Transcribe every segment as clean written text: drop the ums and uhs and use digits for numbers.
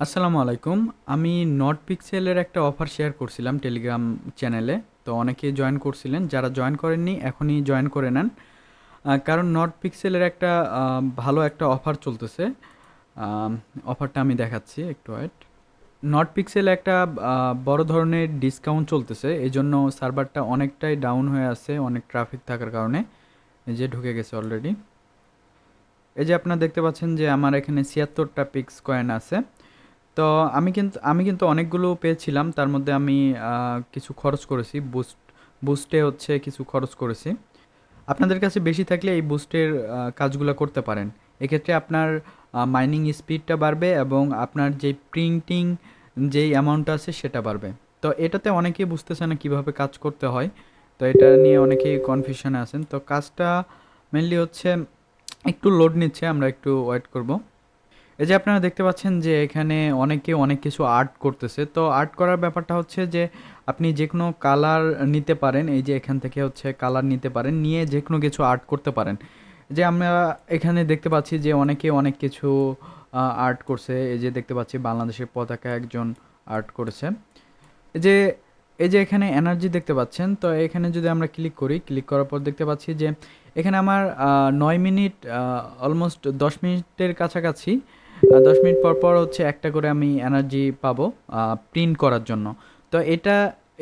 আসসালামু আলাইকুম। আমি নট পিক্সেলের একটা অফার শেয়ার করছিলাম টেলিগ্রাম চ্যানেলে। তো অনেকেই জয়েন করছিলেন। যারা জয়েন করেননি এখনই জয়েন করে নেন। কারণ নট পিক্সেলের একটা ভালো একটা অফার চলতেছে। আম অফারটা আমি দেখাচ্ছি, একটু ওয়েট। নট পিক্সেলে একটা বড় ধরনের ডিসকাউন্ট চলতেছে। এজন্য সার্ভারটা অনেকটাই ডাউন হয়ে আছে অনেক ট্রাফিক থাকার কারণে। এই যে ঢুকে গেছে অলরেডি। এই যে আপনারা দেখতে পাচ্ছেন যে আমার এখানে ৭৬টা পিক্স কয়েন আছে। তো আমি কিন্তু অনেকগুলো পেয়েছিলাম। তার মধ্যে আমি কিছু খরচ করেছি। বুস্টে হচ্ছে কিছু খরচ করেছি। আপনাদের কাছে বেশি থাকলে এই বুস্টের কাজগুলো করতে পারেন। এক্ষেত্রে আপনার মাইনিং স্পিডটা বাড়বে এবং আপনার যেই প্রিন্টিং যেই অ্যামাউন্টটা আছে সেটা বাড়বে। তো এটাতে অনেকেই বুঝতেছে না কীভাবে কাজ করতে হয়। তো এটা নিয়ে অনেকেই কনফিউশনে আছেন। তো কাজটা মেইনলি হচ্ছে একটু লোড নিচ্ছে, আমরা একটু ওয়েট করব। এই যে আপনারা দেখতে পাচ্ছেন যে এখানে অনেকে অনেক কিছু আর্ট করতেছে। তো আর্ট করার ব্যাপারটা হচ্ছে যে আপনি যে কোনো কালার নিতে পারেন। এই যে এখান থেকে হচ্ছে কালার নিতে পারেন, নিয়ে যে কোনো কিছু আর্ট করতে পারেন। যে আমরা এখানে দেখতে পাচ্ছি যে অনেকে অনেক কিছু আর্ট করছে। এই যে দেখতে পাচ্ছি বাংলাদেশের পতাকা একজন আর্ট করেছে। এই যে এখানে এনার্জি দেখতে পাচ্ছেন। তো এখানে যদি আমরা ক্লিক করি, ক্লিক করার পর দেখতে পাচ্ছি যে এখানে আমার ৯ মিনিট অলমোস্ট ১০ মিনিটের কাছাকাছি ১০ মিনিট পর, পর হচ্ছে একটা করে আমি এনার্জি পাবো প্রিন্ট করার জন্য। তো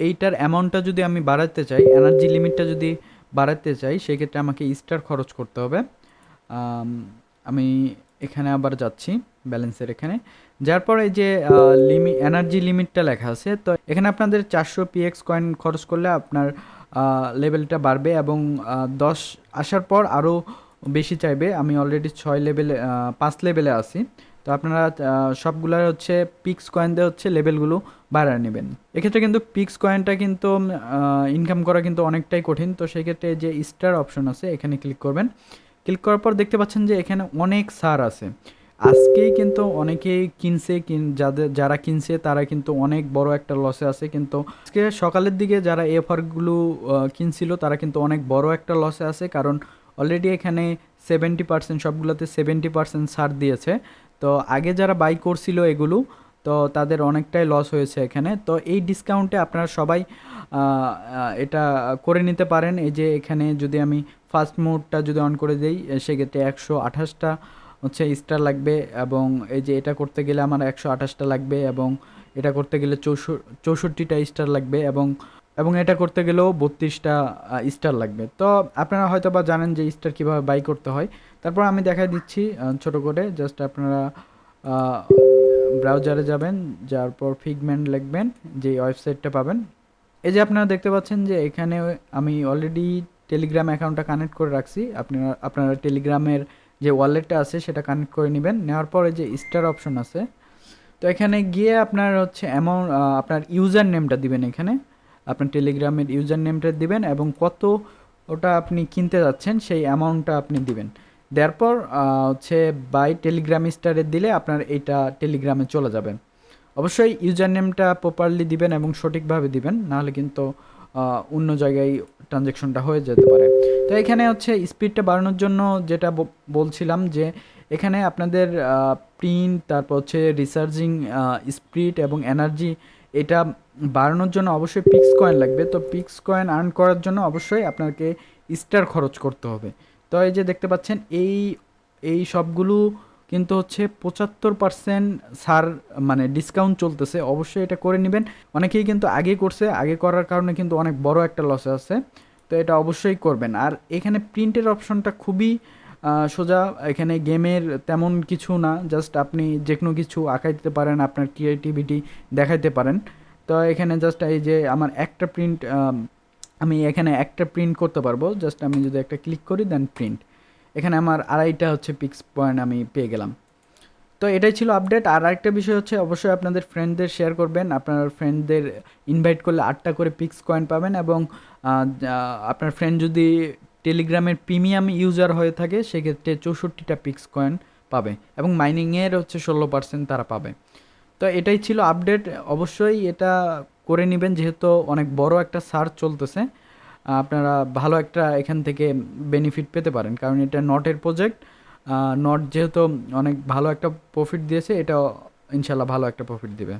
এইটার অ্যামাউন্টটা যদি আমি বাড়াতে চাই, এনার্জি লিমিটটা যদি বাড়াতে চাই, সেক্ষেত্রে আমাকে স্টার খরচ করতে হবে। আম আমি এখানে আবার যাচ্ছি ব্যালেন্সের এখানে। যার পরে এই যে এনার্জি লিমিটটা লেখা আছে। তো এখানে আপনাদের ৪০০ পিএক্স কয়েন খরচ করলে আপনার লেভেলটা বাড়বে এবং ১০ আসার পর আরও বেশি চাইবে। আমি অলরেডি ৬ লেভেলে ৫ লেভেলে আছি। তো আপনারা সবগুলার হচ্ছে পিক্স কয়েন দিয়ে হচ্ছে লেভেলগুলো বাড়ায় নেবেন। এক্ষেত্রে কিন্তু পিক্স কয়েনটা কিন্তু ইনকাম করা কিন্তু অনেকটাই কঠিন। তো সেক্ষেত্রে যে স্টার অপশন আছে এখানে ক্লিক করবেন। ক্লিক করার পর দেখতে পাচ্ছেন যে এখানে অনেক সার আছে। আজকেই কিন্তু অনেকেই কিনছে, যারা কিনছে তারা কিন্তু অনেক বড় একটা লসে আছে। কিন্তু আজকে সকালের দিকে যারা এই অফারগুলো কিনছিল তারা কিন্তু অনেক বড় একটা লসে আছে। কারণ অলরেডি এখানে 70% সবগুলোতে 70% ছাড় দিয়েছে। তো আগে যারা বাই করছিল এগুলো, তো তাদের অনেকটাই লস হয়েছে এখানে। তো এই ডিসকাউন্টে আপনারা সবাই এটা করে নিতে পারেন। এই যে এখানে যদি আমি ফার্স্ট মোডটা যদি অন করে দেই, সেক্ষেত্রে ১২৮টা হচ্ছে স্টার লাগবে এবং এই যে এটা করতে গেলে আমার ১২৮টা লাগবে এবং এটা করতে গেলে ৬৪টা স্টার লাগবে এবং এটা করতে গেলেও ৩২টা স্টার লাগবে। তো আপনারা হয়তো বা জানেন যে স্টার কীভাবে বাই করতে হয়। তারপর আমি দেখাই দিচ্ছি ছোট করে। জাস্ট আপনারা ব্রাউজারে যাবেন, যাওয়ার পর ফিগমেন্ট লিখবেন, যে ওয়েবসাইটটা পাবেন। এই যে আপনারা দেখতে পাচ্ছেন যে এখানে আমি অলরেডি টেলিগ্রাম অ্যাকাউন্টটা কানেক্ট করে রাখছি। আপনারা টেলিগ্রামের যে ওয়ালেটটা আছে সেটা কানেক্ট করে নেবেন। নেওয়ার পরে যে স্টার অপশন আছে, তো এখানে গিয়ে আপনার হচ্ছে অ্যামাউন্ট, আপনার ইউজার নেমটা দিবেন। এখানে আপনার টেলিগ্রামের ইউজার নেমটা দিবেন এবং কত ওটা আপনি কিনতে যাচ্ছেন সেই অ্যামাউন্টটা আপনি দিবেন। দেওয়ার পর হচ্ছে বাই টেলিগ্রাম স্টারে দিলে আপনার এইটা টেলিগ্রামে চলে যাবে। অবশ্যই ইউজার নেমটা প্রপারলি দিবেন এবং সঠিকভাবে দিবেন, নাহলে কিন্তু অন্য জায়গায় ট্রানজ্যাকশনটা হয়ে যেতে পারে। তো এখানে হচ্ছে স্পিডটা বাড়ানোর জন্য যেটা বলছিলাম যে এখানে আপনাদের প্রিন্ট, তারপর হচ্ছে রিসার্চিং স্পিড এবং এনার্জি, এটা বাড়ানোর জন্য অবশ্যই পিক্স কয়েন লাগবে। তো পিক্স কয়েন আর্ন করার জন্য অবশ্যই আপনাকে স্টার খরচ করতে হবে। তো এই যে দেখতে পাচ্ছেন এই সবগুলো কিন্তু হচ্ছে ৭৫% ছাড়, মানে ডিসকাউন্ট চলতেছে। অবশ্যই এটা করে নেবেন। অনেকেই কিন্তু আগে করছে, আগে করার কারণে কিন্তু অনেক বড় একটা লসে আছে। তো এটা অবশ্যই করবেন। আর এখানে প্রিন্টের অপশনটা খুবই সোজা। এখানে গেমের তেমন কিছু না, জাস্ট আপনি যে কোনো কিছু আঁকাই দিতে পারেন, আপনার ক্রিয়েটিভিটি দেখাইতে পারেন। তো এখানে জাস্ট এই যে আমার একটা প্রিন্ট, আমি এখানে একটা প্রিন্ট করতে পারবো। জাস্ট আমি যদি একটা ক্লিক করি দেন প্রিন্ট, এখানে আমার ২.৫টা হচ্ছে পিক্স পয়েন্ট আমি পেয়ে গেলাম। তো এটাই ছিল আপডেট। আর আরেকটা বিষয় হচ্ছে অবশ্যই আপনাদের ফ্রেন্ডদের শেয়ার করবেন। আপনার ফ্রেন্ডদের ইনভাইট করলে ৮টা করে পিক্স কয়েন পাবেন এবং আপনার ফ্রেন্ড যদি টেলিগ্রামের প্রিমিয়াম ইউজার হয়ে থাকে সেক্ষেত্রে ৬৪টা পিক্স কয়েন পাবে এবং মাইনিংয়ের হচ্ছে ১৬% তারা পাবে। তো এটাই ছিল আপডেট। অবশ্যই এটা করে নেবেন, যেহেতু অনেক বড় একটা সার্চ চলতেছে। আপনারা ভালো একটা এখান থেকে বেনিফিট পেতে পারেন, কারণ এটা নটের প্রজেক্ট। নট যেহেতু অনেক ভালো একটা প্রফিট দিয়েছে, এটা ইনশাল্লাহ ভালো একটা প্রফিট দিবে।